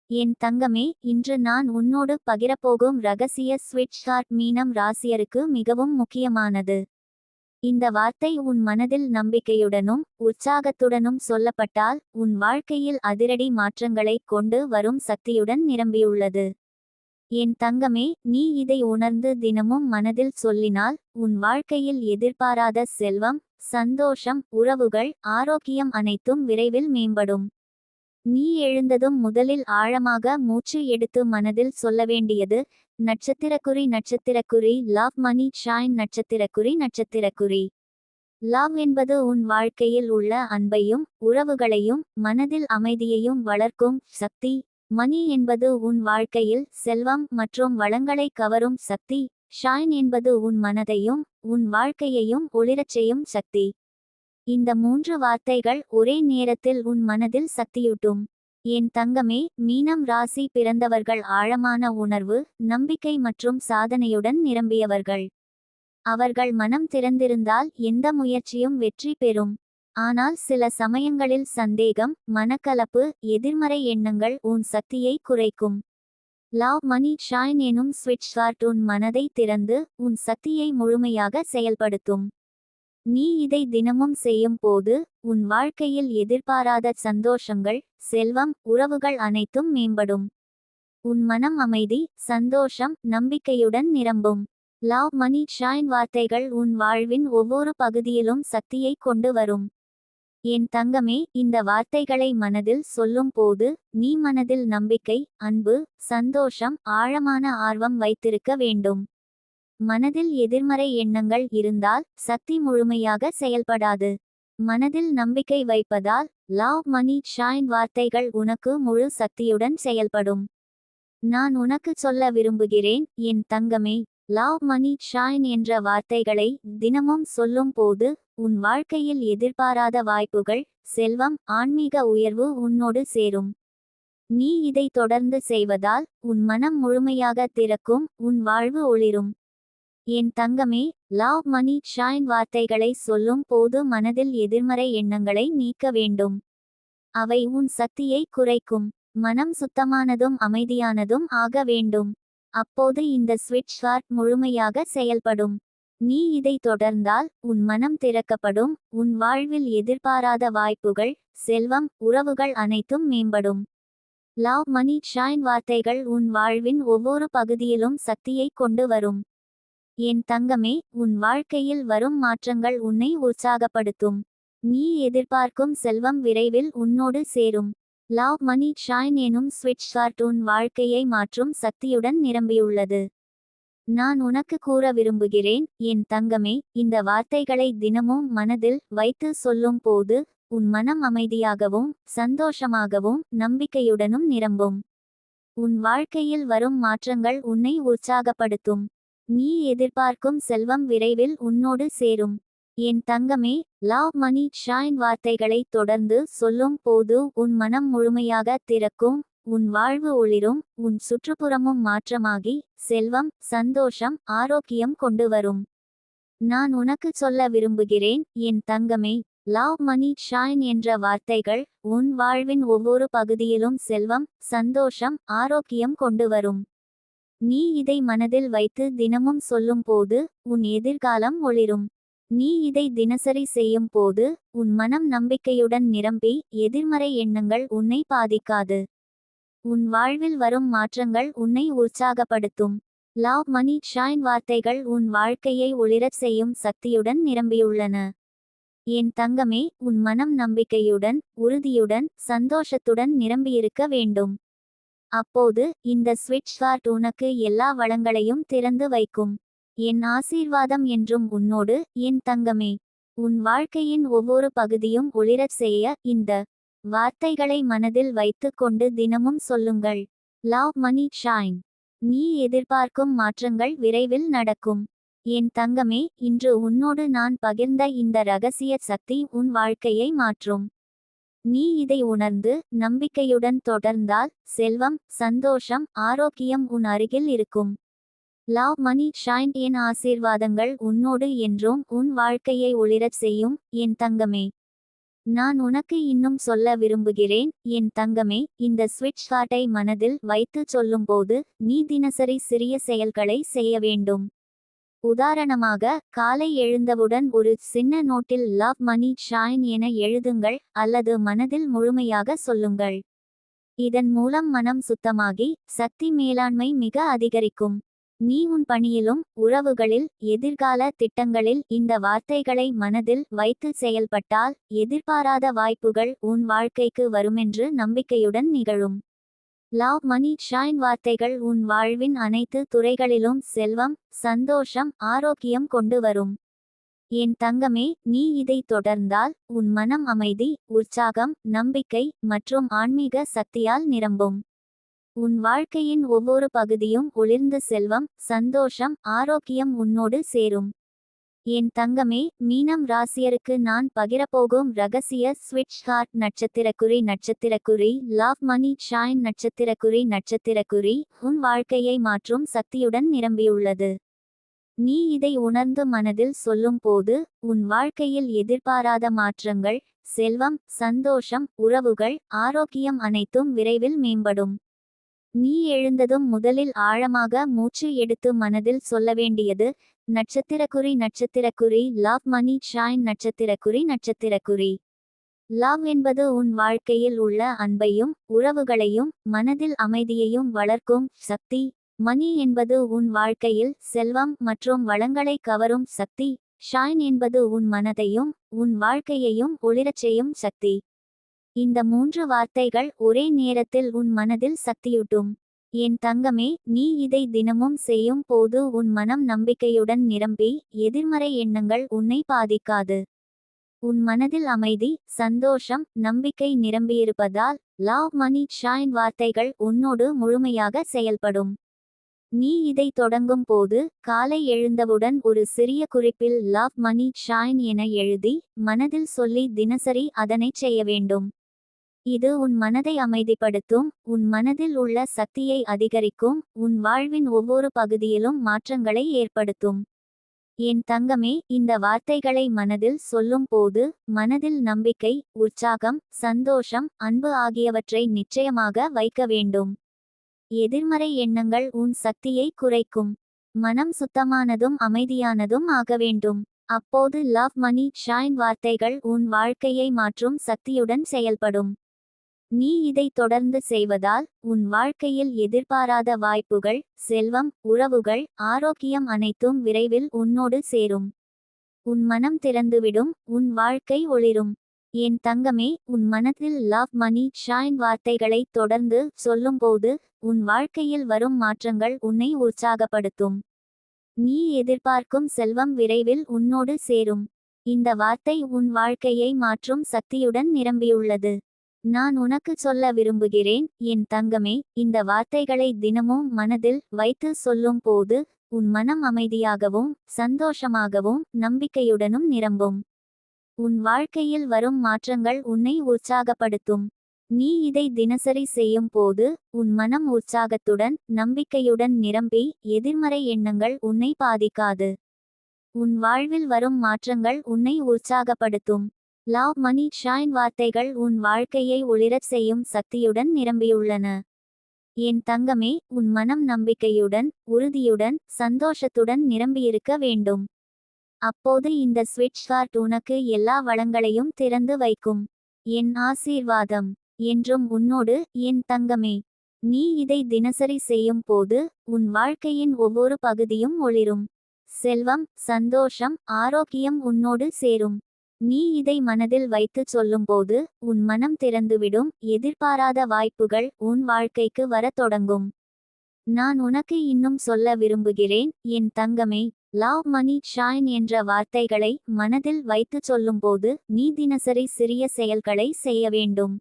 என் தங்கமே, இன்று நான் உன்னோடு பகிரப்போகும் ரகசிய ஸ்விட்ச் ஹார்ட் மீனம் ராசியருக்கு மிகவும் முக்கியமானது. இந்த வார்த்தை உன் மனதில் நம்பிக்கையுடனும் உற்சாகத்துடனும் சொல்லப்பட்டால் உன் வாழ்க்கையில் அதிரடி மாற்றங்களை கொண்டு வரும் சக்தியுடன் நிரம்பியுள்ளது. என் தங்கமே, நீ இதை உணர்ந்து தினமும் மனதில் சொல்லினால் உன் வாழ்க்கையில் எதிர்பாராத செல்வம், சந்தோஷம், உறவுகள், ஆரோக்கியம் அனைத்தும் விரைவில் மேம்படும். நீ எழுந்ததும் முதலில் ஆழமாக மூச்சு எடுத்து மனதில் சொல்ல வேண்டியது நட்சத்திரக்குறி லவ் மணி ஷைன் நட்சத்திரக்குறி. லவ் என்பது உன் வாழ்க்கையில் உள்ள அன்பையும் உறவுகளையும் மனதில் அமைதியையும் வளர்க்கும் சக்தி. மணி என்பது உன் வாழ்க்கையில் செல்வம் மற்றும் வளங்களை கவரும் சக்தி. ஷைன் என்பது உன் மனதையும் உன் வாழ்க்கையையும் ஒளிரச் செய்யும் சக்தி. இந்த மூன்று வார்த்தைகள் ஒரே நேரத்தில் உன் மனதில் சக்தியூட்டும். என் தங்கமே, மீனம் ராசி பிறந்தவர்கள் ஆழமான உணர்வு, நம்பிக்கை மற்றும் சாதனையுடன் நிரம்பியவர்கள். அவர்கள் மனம் திறந்திருந்தால் எந்த முயற்சியும் வெற்றி பெறும். ஆனால் சில சமயங்களில் சந்தேகம், மனக்கலப்பு, எதிர்மறை எண்ணங்கள் உன் சக்தியை குறைக்கும். லவ் மணி ஷைன் எனும் ஸ்விட்ச் ஹார்ட் உன் மனதை திறந்து உன் சக்தியை முழுமையாக செயல்படுத்தும். நீ இதை தினமும் செய்யும் போது உன் வாழ்க்கையில் எதிர்பாராத சந்தோஷங்கள், செல்வம், உறவுகள் அனைத்தும் மேம்படும். உன் மனம் அமைதி, சந்தோஷம், நம்பிக்கையுடன் நிரம்பும். லவ் மணி ஷைன் வார்த்தைகள் உன் வாழ்வின் ஒவ்வொரு பகுதியிலும் சக்தியை கொண்டு வரும். என் தங்கமே, இந்த வார்த்தைகளை மனதில் சொல்லும் போது நீ மனதில் நம்பிக்கை, அன்பு, சந்தோஷம், ஆழமான ஆர்வம் வைத்திருக்க வேண்டும். மனதில் எதிர்மறை எண்ணங்கள் இருந்தால் சக்தி முழுமையாக செயல்படாது. மனதில் நம்பிக்கை வைப்பதால் லவ் மணி ஷைன் வார்த்தைகள் உனக்கு முழு சக்தியுடன் செயல்படும். நான் உனக்கு சொல்ல விரும்புகிறேன் என் தங்கமே, லவ் மணி ஷைன் என்ற வார்த்தைகளை தினமும் சொல்லும் போது உன் வாழ்க்கையில் எதிர்பாராத வாய்ப்புகள், செல்வம், ஆன்மீக உயர்வு உன்னோடு சேரும். நீ இதை தொடர்ந்து செய்வதால் உன் மனம் முழுமையாக திறக்கும், உன் வாழ்வு ஒளிரும். என் தங்கமே, லவ் மணி ஷைன் வார்த்தைகளை சொல்லும் போது மனதில் எதிர்மறை எண்ணங்களை நீக்க வேண்டும். அவை உன் சக்தியை குறைக்கும். மனம் சுத்தமானதும் அமைதியானதும் ஆக வேண்டும். அப்போது இந்த ஸ்விட்ச் ஹார்ட் முழுமையாக செயல்படும். நீ இதை தொடர்ந்தால் உன் மனம் திறக்கப்படும், உன் வாழ்வில் எதிர்பாராத வாய்ப்புகள், செல்வம், உறவுகள் அனைத்தும் மேம்படும். லவ் மணி ஷைன் வார்த்தைகள் உன் வாழ்வின் ஒவ்வொரு பகுதியிலும் சக்தியை கொண்டு வரும். என் தங்கமே, உன் வாழ்க்கையில் வரும் மாற்றங்கள் உன்னை உற்சாகப்படுத்தும். நீ எதிர்பார்க்கும் செல்வம் விரைவில் உன்னோடு சேரும். லவ் மணி ஷைன் எனும் ஸ்விட்ச் ஹார்ட் உன் வாழ்க்கையை மாற்றும் சக்தியுடன் நிரம்பியுள்ளது. நான் உனக்கு கூற விரும்புகிறேன் என் தங்கமே, இந்த வார்த்தைகளை தினமும் மனதில் வைத்து சொல்லும் போது உன் மனம் அமைதியாகவும் சந்தோஷமாகவும் நம்பிக்கையுடனும் நிரம்பும். உன் வாழ்க்கையில் வரும் மாற்றங்கள் உன்னை உற்சாகப்படுத்தும். நீ எதிர்பார்க்கும் செல்வம் விரைவில் உன்னோடு சேரும். என் தங்கமே, லவ் மணி ஷைன் வார்த்தைகளை தொடர்ந்து சொல்லும் போது உன் மனம் முழுமையாக திறக்கும், உன் வாழ்வு ஒளிரும், உன் சுற்றுப்புறமும் மாற்றமாகி செல்வம், சந்தோஷம், ஆரோக்கியம் கொண்டு வரும். நான் உனக்கு சொல்ல விரும்புகிறேன் என் தங்கமே, லவ் மணி ஷைன் என்ற வார்த்தைகள் உன் வாழ்வின் ஒவ்வொரு பகுதியிலும் செல்வம், சந்தோஷம், ஆரோக்கியம் கொண்டு வரும். நீ இதை மனதில் வைத்து தினமும் சொல்லும் போது உன் எதிர்காலம் ஒளிரும். நீ இதை தினசரி செய்யும் போது உன் மனம் நம்பிக்கையுடன் நிரம்பி எதிர்மறை எண்ணங்கள் உன்னை பாதிக்காது. உன் வாழ்வில் வரும் மாற்றங்கள் உன்னை உற்சாகப்படுத்தும். லவ் மணி ஷைன் வார்த்தைகள் உன் வாழ்க்கையை ஒளிரச் செய்யும் சக்தியுடன் நிரம்பியுள்ளன. என் தங்கமே, உன் மனம் நம்பிக்கையுடன், உறுதியுடன், சந்தோஷத்துடன் நிரம்பியிருக்க வேண்டும். அப்போது இந்த ஸ்விட்ச் ஹார்ட் உனக்கு எல்லா வளங்களையும் திறந்து வைக்கும். என் ஆசீர்வாதம் என்றும் உன்னோடு என் தங்கமே. உன் வாழ்க்கையின் ஒவ்வொரு பகுதியும் ஒளிரச் செய்ய இந்த வார்த்தைகளை மனதில் வைத்து கொண்டு தினமும் சொல்லுங்கள். லவ் மணி ஷைன். நீ எதிர்பார்க்கும் மாற்றங்கள் விரைவில் நடக்கும். என் தங்கமே, இன்று உன்னோடு நான் பகிர்ந்த இந்த ரகசிய சக்தி உன் வாழ்க்கையை மாற்றும். நீ இதை உணர்ந்து நம்பிக்கையுடன் தொடர்ந்தால் செல்வம், சந்தோஷம், ஆரோக்கியம் உன் அருகில் இருக்கும். லவ் மணி ஷைன் என் ஆசீர்வாதங்கள் உன்னோடு என்றும் உன் வாழ்க்கையை ஒளிரச் செய்யும் என் தங்கமே. நான் உனக்கு இன்னும் சொல்ல விரும்புகிறேன், என் தங்கமே, இந்த ஸ்விட்ச் கார்டை மனதில் வைத்து சொல்லும்போது நீ தினசரி சிறிய செயல்களை செய்ய வேண்டும். உதாரணமாக, காலை எழுந்தவுடன் ஒரு சின்ன நோட்டில் லவ் மணி ஷைன் என எழுதுங்கள் அல்லது மனதில் முழுமையாக சொல்லுங்கள். இதன் மூலம் மனம் சுத்தமாகி சக்தி மேலாண்மை மிக அதிகரிக்கும். நீ உன் பணியிலும் உறவுகளில் எதிர்கால திட்டங்களில் இந்த வார்த்தைகளை மனதில் வைத்து செயல்பட்டால் எதிர்பாராத வாய்ப்புகள் உன் வாழ்க்கைக்கு வருமென்று நம்பிக்கையுடன் நிகழும். லவ் மணி ஷைன் வார்த்தைகள் உன் வாழ்வின் அனைத்து துறைகளிலும் செல்வம், சந்தோஷம், ஆரோக்கியம் கொண்டு வரும். என் தங்கமே, நீ இதை தொடர்ந்தால் உன் மனம் அமைதி, உற்சாகம், நம்பிக்கை மற்றும் ஆன்மீக சக்தியால் நிரம்பும். உன் வாழ்க்கையின் ஒவ்வொரு பகுதியும் ஒளிர்ந்த செல்வம், சந்தோஷம், ஆரோக்கியம் உன்னோடு சேரும். என் தங்கமே, மீனம் ராசியருக்கு நான் பகிரப்போகும் ரகசிய ஸ்விட்ச் கார்ட் நட்சத்திரக்குறி லவ் மணி ஷைன் நட்சத்திரக்குறி உன் வாழ்க்கையை மாற்றும் சக்தியுடன் நிரம்பியுள்ளது. நீ இதை உணர்ந்து மனதில் சொல்லும் போது உன் வாழ்க்கையில் எதிர்பாராத மாற்றங்கள், செல்வம், சந்தோஷம், உறவுகள், ஆரோக்கியம் அனைத்தும் விரைவில் மேம்படும். நீ எழுந்ததும் முதலில் ஆழமாக மூச்சு எடுத்து மனதில் சொல்ல வேண்டியது நட்சத்திரக்குறி லவ் மணி ஷைன் நட்சத்திரக்குறி. லவ் என்பது உன் வாழ்க்கையில் உள்ள அன்பையும் உறவுகளையும் மனதில் அமைதியையும் வளர்க்கும் சக்தி. மணி என்பது உன் வாழ்க்கையில் செல்வம் மற்றும் வளங்களை கவரும் சக்தி. ஷைன் என்பது உன் மனதையும் உன் வாழ்க்கையையும் ஒளிரச் செய்யும் சக்தி. இந்த 3 வார்த்தைகள் ஒரே நேரத்தில் உன் மனதில் சக்தியூட்டும். என் தங்கமே, நீ இதை தினமும் செய்யும் போது உன் மனம் நம்பிக்கையுடன் நிரம்பி எதிர்மறை எண்ணங்கள் உன்னை பாதிக்காது. உன் மனதில் அமைதி, சந்தோஷம், நம்பிக்கை நிரம்பியிருப்பதால் லவ் மணி ஷைன் வார்த்தைகள் உன்னோடு முழுமையாக செயல்படும். நீ இதை தொடங்கும் போது காலை எழுந்தவுடன் ஒரு சிறிய குறிப்பில் லவ் மணி ஷைன் என எழுதி மனதில் சொல்லி தினசரி அதனைச் செய்ய வேண்டும். இது உன் மனதை அமைதிப்படுத்தும், உன் மனதில் உள்ள சக்தியை அதிகரிக்கும், உன் வாழ்வின் ஒவ்வொரு பகுதியிலும் மாற்றங்களை ஏற்படுத்தும். என் தங்கமே, இந்த வார்த்தைகளை மனதில் சொல்லும் போது மனதில் நம்பிக்கை, உற்சாகம், சந்தோஷம், அன்பு ஆகியவற்றை நிச்சயமாக வைக்க வேண்டும். எதிர்மறை எண்ணங்கள் உன் சக்தியை குறைக்கும். மனம் சுத்தமானதும் அமைதியானதும் ஆக வேண்டும். அப்போது லவ் மணி ஷைன் வார்த்தைகள் உன் வாழ்க்கையை மாற்றும் சக்தியுடன் செயல்படும். நீ இதை தொடர்ந்து செய்வதால் உன் வாழ்க்கையில் எதிர்பாராத வாய்ப்புகள், செல்வம், உறவுகள், ஆரோக்கியம் அனைத்தும் விரைவில் உன்னோடு சேரும். உன் மனம் திறந்துவிடும், உன் வாழ்க்கை ஒளிரும். என் தங்கமே, உன் மனத்தில் லவ் மணி ஷைன் வார்த்தைகளை தொடர்ந்து சொல்லும்போது உன் வாழ்க்கையில் வரும் மாற்றங்கள் உன்னை உற்சாகப்படுத்தும். நீ எதிர்பார்க்கும் செல்வம் விரைவில் உன்னோடு சேரும். இந்த வார்த்தை உன் வாழ்க்கையை மாற்றும் சக்தியுடன் நிரம்பியுள்ளது. நான் உனக்கு சொல்ல விரும்புகிறேன், என் தங்கமே, இந்த வார்த்தைகளை தினமும் மனதில் வைத்து சொல்லும் போது உன் மனம் அமைதியாகவும் சந்தோஷமாகவும் நம்பிக்கையுடனும் நிரம்பும். உன் வாழ்க்கையில் வரும் மாற்றங்கள் உன்னை உற்சாகப்படுத்தும். நீ இதை தினசரி செய்யும் போது உன் மனம் உற்சாகத்துடன் நம்பிக்கையுடன் நிரம்பி எதிர்மறை எண்ணங்கள் உன்னை பாதிக்காது. உன் வாழ்வில் வரும் மாற்றங்கள் உன்னை உற்சாகப்படுத்தும். லவ் மணி ஷைன் வார்த்தைகள் உன் வாழ்க்கையை ஒளிரச் செய்யும் சக்தியுடன் நிரம்பியுள்ளன. என் தங்கமே, உன் மனம் நம்பிக்கையுடன், உறுதியுடன், சந்தோஷத்துடன் நிரம்பியிருக்க வேண்டும். அப்போது இந்த ஸ்விட்ச் கார்ட் உனக்கு எல்லா வளங்களையும் திறந்து வைக்கும். என் ஆசீர்வாதம் என்றும் உன்னோடு, என் தங்கமே. நீ இதை தினசரி செய்யும் போது உன் வாழ்க்கையின் ஒவ்வொரு பகுதியும் ஒளிரும். செல்வம், சந்தோஷம், ஆரோக்கியம் உன்னோடு சேரும். நீ இதை மனதில் வைத்துச் சொல்லும்போது உன் மனம் திறந்துவிடும், எதிர்பாராத வாய்ப்புகள் உன் வாழ்க்கைக்கு வரத் தொடங்கும். நான் உனக்கு இன்னும் சொல்ல விரும்புகிறேன், என் தங்கமே, லவ் மணி ஷைன் என்ற வார்த்தைகளை மனதில் வைத்துச் சொல்லும்போது நீ தினசரி சிறிய செயல்களை செய்ய வேண்டும்.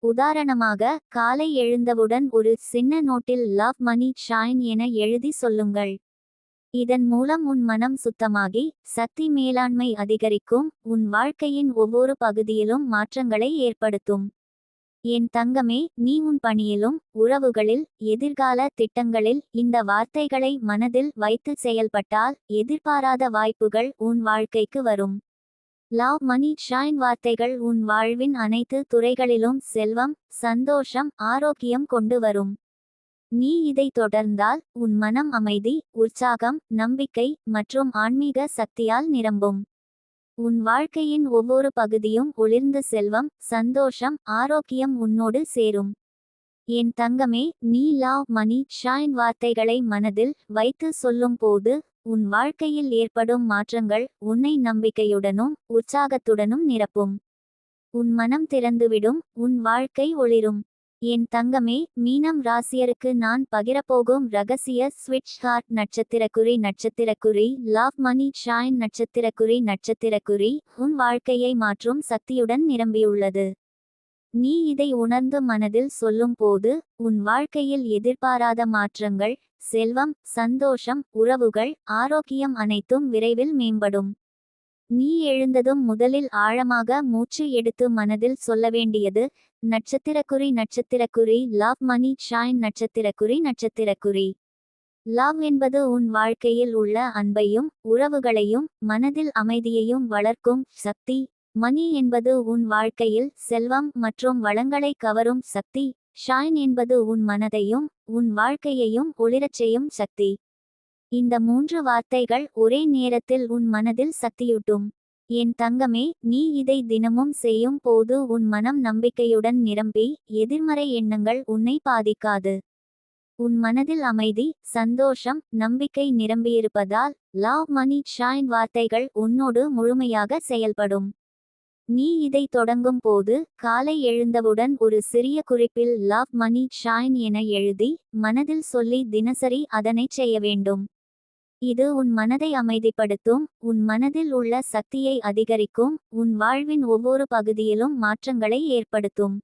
உதாரணமாக, காலை எழுந்தவுடன் ஒரு சின்ன நோட்டில் லவ் மணி ஷைன் என எழுதி சொல்லுங்கள். இதன் மூலம் உன் மனம் சுத்தமாகி சக்தி மேலாண்மை அதிகரிக்கும், உன் வாழ்க்கையின் ஒவ்வொரு பகுதியிலும் மாற்றங்களை ஏற்படுத்தும். என் தங்கமே, நீ உன் பணியிலும் உறவுகளில் எதிர்கால திட்டங்களில் இந்த வார்த்தைகளை மனதில் வைத்து செயல்பட்டால் எதிர்பாராத வாய்ப்புகள் உன் வாழ்க்கைக்கு வரும். லவ் மணி ஷைன் வார்த்தைகள் உன் வாழ்வின் அனைத்து துறைகளிலும் செல்வம், சந்தோஷம், ஆரோக்கியம் கொண்டு வரும். நீ இதை தொடர்ந்தால் உன் மனம் அமைதி, உற்சாகம், நம்பிக்கை மற்றும் ஆன்மீக சக்தியால் நிரம்பும். உன் வாழ்க்கையின் ஒவ்வொரு பகுதியும் ஒளிர்ந்து செல்வம், சந்தோஷம், ஆரோக்கியம் உன்னோடு சேரும். என் தங்கமே, நீ லவ் மணி ஷைன் வார்த்தைகளை மனதில் வைத்து சொல்லும் போது உன் வாழ்க்கையில் ஏற்படும் மாற்றங்கள் உன்னை நம்பிக்கையுடனும் உற்சாகத்துடனும் நிரப்பும். உன் மனம் திறந்துவிடும், உன் வாழ்க்கை ஒளிரும். என் தங்கமே, மீனம் ராசியருக்கு நான் பகிரப்போகும் ரகசிய ஸ்விட்ச் ஹார்ட் நட்சத்திரக்குறி லவ் மணி ஷைன் நட்சத்திரக்குறி உன் வாழ்க்கையை மாற்றும் சக்தியுடன் நிரம்பியுள்ளது. நீ இதை உணர்ந்து மனதில் சொல்லும் போது உன் வாழ்க்கையில் எதிர்பாராத மாற்றங்கள், செல்வம், சந்தோஷம், உறவுகள், ஆரோக்கியம் அனைத்தும் விரைவில் மேம்படும். நீ எழுந்ததும் முதலில் ஆழமாக மூச்சு எடுத்து மனதில் சொல்ல வேண்டியது நட்சத்திரக்குறி லவ் மணி ஷைன் நட்சத்திரக்குறி. லவ் என்பது உன் வாழ்க்கையில் உள்ள அன்பையும் உறவுகளையும் மனதில் அமைதியையும் வளர்க்கும் சக்தி. மணி என்பது உன் வாழ்க்கையில் செல்வம் மற்றும் வளங்களை கவரும் சக்தி. ஷைன் என்பது உன் மனதையும் உன் வாழ்க்கையையும் ஒளிரச் செய்யும் சக்தி. இந்த 3 வார்த்தைகள் ஒரே நேரத்தில் உன் மனதில் சக்தியூட்டும். என் தங்கமே, நீ இதை தினமும் செய்யும் போது உன் மனம் நம்பிக்கையுடன் நிரம்பி எதிர்மறை எண்ணங்கள் உன்னை பாதிக்காது. உன் மனதில் அமைதி, சந்தோஷம், நம்பிக்கை நிரம்பியிருப்பதால் லவ் மணி ஷைன் வார்த்தைகள் உன்னோடு முழுமையாக செயல்படும். நீ இதை தொடங்கும் போது காலை எழுந்தவுடன் ஒரு சிறிய குறிப்பில் லவ் மணி ஷைன் என எழுதி மனதில் சொல்லி தினசரி அதனைச் செய்ய வேண்டும். இது உன் மனதை அமைதிப்படுத்தும், உன் மனதில் உள்ள சக்தியை அதிகரிக்கும், உன் வாழ்வின் ஒவ்வொரு பகுதியிலும் மாற்றங்களை ஏற்படுத்தும்.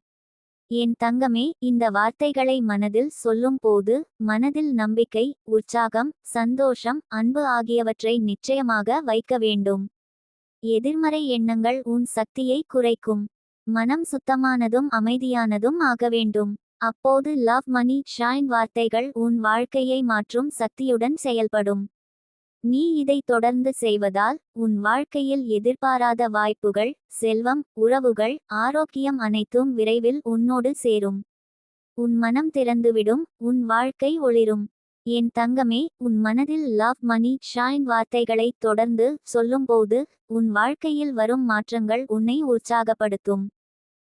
என் தங்கமே, இந்த வார்த்தைகளை மனதில் சொல்லும் போது மனதில் நம்பிக்கை, உற்சாகம், சந்தோஷம், அன்பு ஆகியவற்றை நிச்சயமாக வைக்க வேண்டும். எதிர்மறை எண்ணங்கள் உன் சக்தியை குறைக்கும். மனம் சுத்தமானதும் அமைதியானதும் ஆக வேண்டும். அப்போது லவ் மணி ஷைன் வார்த்தைகள் உன் வாழ்க்கையை மாற்றும் சக்தியுடன் செயல்படும். நீ இதை தொடர்ந்து செய்வதால் உன் வாழ்க்கையில் எதிர்பாராத வாய்ப்புகள், செல்வம், உறவுகள், ஆரோக்கியம் அனைத்தும் விரைவில் உன்னோடு சேரும். உன் மனம் திறந்துவிடும், உன் வாழ்க்கை ஒளிரும். என் தங்கமே, உன் மனதில் லவ் மணி ஷைன் வார்த்தைகளை தொடர்ந்து சொல்லும்போது உன் வாழ்க்கையில் வரும் மாற்றங்கள் உன்னை உற்சாகப்படுத்தும்.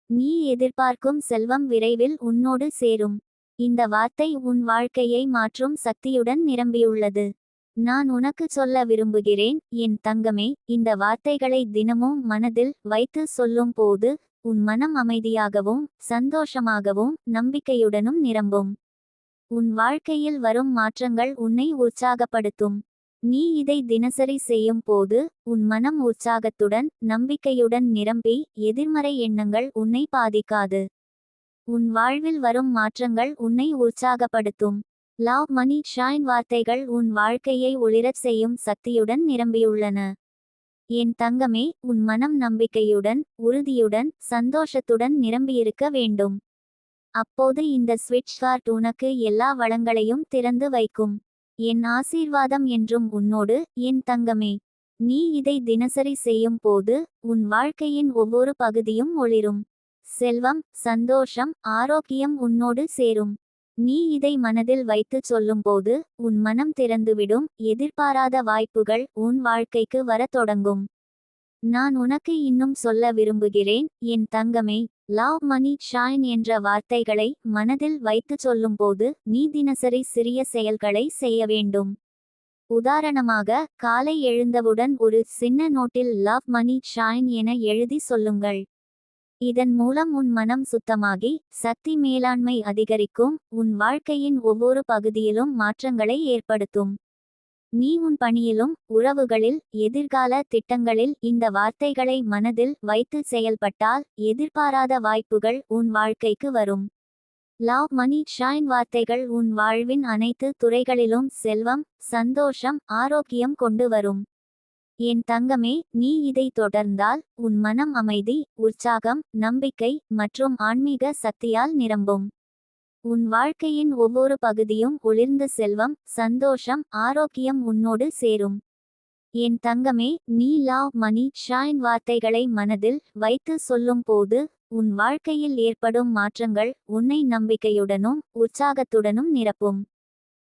நீ எதிர்பார்க்கும் செல்வம் விரைவில் உன்னோடு சேரும். இந்த வார்த்தை உன் வாழ்க்கையை மாற்றும் சக்தியுடன் நிரம்பியுள்ளது. நான் உனக்கு சொல்ல விரும்புகிறேன், என் தங்கமே, இந்த வார்த்தைகளை தினமும் மனதில் வைத்து சொல்லும் போது உன் மனம் அமைதியாகவும் சந்தோஷமாகவும் நம்பிக்கையுடனும் நிரம்பும். உன் வாழ்க்கையில் வரும் மாற்றங்கள் உன்னை உற்சாகப்படுத்தும். நீ இதை தினசரி செய்யும் போது உன் மனம் உற்சாகத்துடன் நம்பிக்கையுடன் நிரம்பி எதிர்மறை எண்ணங்கள் உன்னை பாதிக்காது. உன் வாழ்வில் வரும் மாற்றங்கள் உன்னை உற்சாகப்படுத்தும். லவ் மணி ஷைன் வார்த்தைகள் உன் வாழ்க்கையை ஒளிரச் செய்யும் சக்தியுடன் நிரம்பியுள்ளன. என் தங்கமே, உன் மனம் நம்பிக்கையுடன், உறுதியுடன், சந்தோஷத்துடன் நிரம்பியிருக்க வேண்டும். அப்போது இந்த ஸ்விட்ச் ஹார்ட் உனக்கு எல்லா வளங்களையும் திறந்து வைக்கும். என் ஆசீர்வாதம் என்றும் உன்னோடு, என் தங்கமே. நீ இதை தினசரி செய்யும் போது உன் வாழ்க்கையின் ஒவ்வொரு பகுதியும் ஒளிரும். செல்வம், சந்தோஷம், ஆரோக்கியம் உன்னோடு சேரும். நீ இதை மனதில் வைத்து சொல்லும்போது உன் மனம் திறந்துவிடும், எதிர்பாராத வாய்ப்புகள் உன் வாழ்க்கைக்கு வரத் தொடங்கும். நான் உனக்கு இன்னும் சொல்ல விரும்புகிறேன், என் தங்கமே, லவ் மணி ஷைன் என்ற வார்த்தைகளை மனதில் வைத்து சொல்லும்போது நீ தினசரி சிறிய செயல்களை செய்ய வேண்டும். உதாரணமாக, காலை எழுந்தவுடன் ஒரு சின்ன நோட்டில் லவ் மணி ஷைன் என எழுதி சொல்லுங்கள். இதன் மூலம் உன் மனம் சுத்தமாகி சக்தி மேலாண்மை அதிகரிக்கும், உன் வாழ்க்கையின் ஒவ்வொரு பகுதியிலும் மாற்றங்களை ஏற்படுத்தும். நீ உன் பணியிலும் உறவுகளில் எதிர்கால திட்டங்களில் இந்த வார்த்தைகளை மனதில் வைத்து செயல்பட்டால் எதிர்பாராத வாய்ப்புகள் உன் வாழ்க்கைக்கு வரும். லவ் மணி ஷைன் வார்த்தைகள் உன் வாழ்வின் அனைத்து துறைகளிலும் செல்வம், சந்தோஷம், ஆரோக்கியம் கொண்டு வரும். என் தங்கமே, நீ இதை தொடர்ந்தால் உன் மனம் அமைதி, உற்சாகம், நம்பிக்கை மற்றும் ஆன்மீக சக்தியால் நிரம்பும். உன் வாழ்க்கையின் ஒவ்வொரு பகுதியும் ஒளிர்ந்த செல்வம், சந்தோஷம், ஆரோக்கியம் உன்னோடு சேரும். என் தங்கமே, நீ லவ் மணி ஷைன் வார்த்தைகளை மனதில் வைத்து சொல்லும் போது உன் வாழ்க்கையில் ஏற்படும் மாற்றங்கள் உன்னை நம்பிக்கையுடனும் உற்சாகத்துடனும் நிரப்பும்.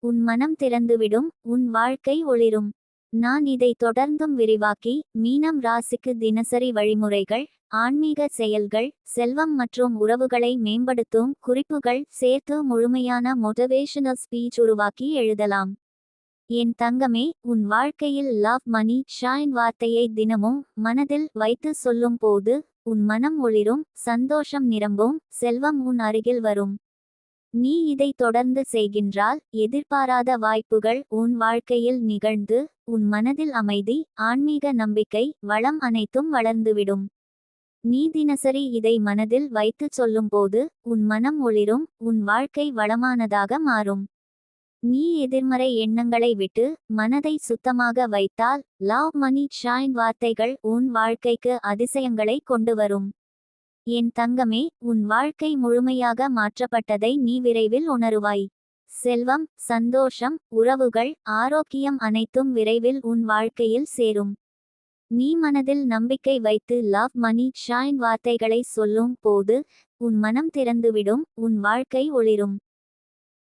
உன் மனம் திறந்துவிடும், உன் வாழ்க்கை ஒளிரும். நான் இதை தொடர்ந்தும் விரிவாக்கி மீனம் ராசிக்கு தினசரி வழிமுறைகள், ஆன்மீக செயல்கள், செல்வம் மற்றும் உறவுகளை மேம்படுத்தும் குறிப்புகள் சேர்த்து முழுமையான மோட்டிவேஷனல் ஸ்பீச் உருவாக்கி எழுதலாம். என் தங்கமே, உன் வாழ்க்கையில் லவ் மணி ஷைன் வார்த்தையை தினமும் மனதில் வைத்து சொல்லும் போது உன் மனம் ஒளிரும், சந்தோஷம் நிரம்பும், செல்வம் உன் அருகில் வரும். நீ இதை தொடர்ந்து செய்கின்றால் எதிர்பாராத வாய்ப்புகள் உன் வாழ்க்கையில் நிகழ்ந்து உன் மனதில் அமைதி, ஆன்மீக நம்பிக்கை, வளம் அனைத்தும் வளர்ந்துவிடும். நீ தினசரி இதை மனதில் வைத்து சொல்லும்போது உன் மனம் ஒளிரும், உன் வாழ்க்கை வளமானதாக மாறும். நீ எதிர்மறை எண்ணங்களை விட்டு மனதை சுத்தமாக வைத்தால் லவ் மணி ஷைன் வார்த்தைகள் உன் வாழ்க்கைக்கு அதிசயங்களை கொண்டு வரும். என் தங்கமே, உன் வாழ்க்கை முழுமையாக மாற்றப்பட்டதை நீ விரைவில் உணருவாய். செல்வம், சந்தோஷம், உறவுகள், ஆரோக்கியம் அனைத்தும் விரைவில் உன் வாழ்க்கையில் சேரும். நீ மனதில் நம்பிக்கை வைத்து லவ் மணி ஷைன் வார்த்தைகளை சொல்லும் போது உன் மனம் திறந்துவிடும், உன் வாழ்க்கை ஒளிரும்.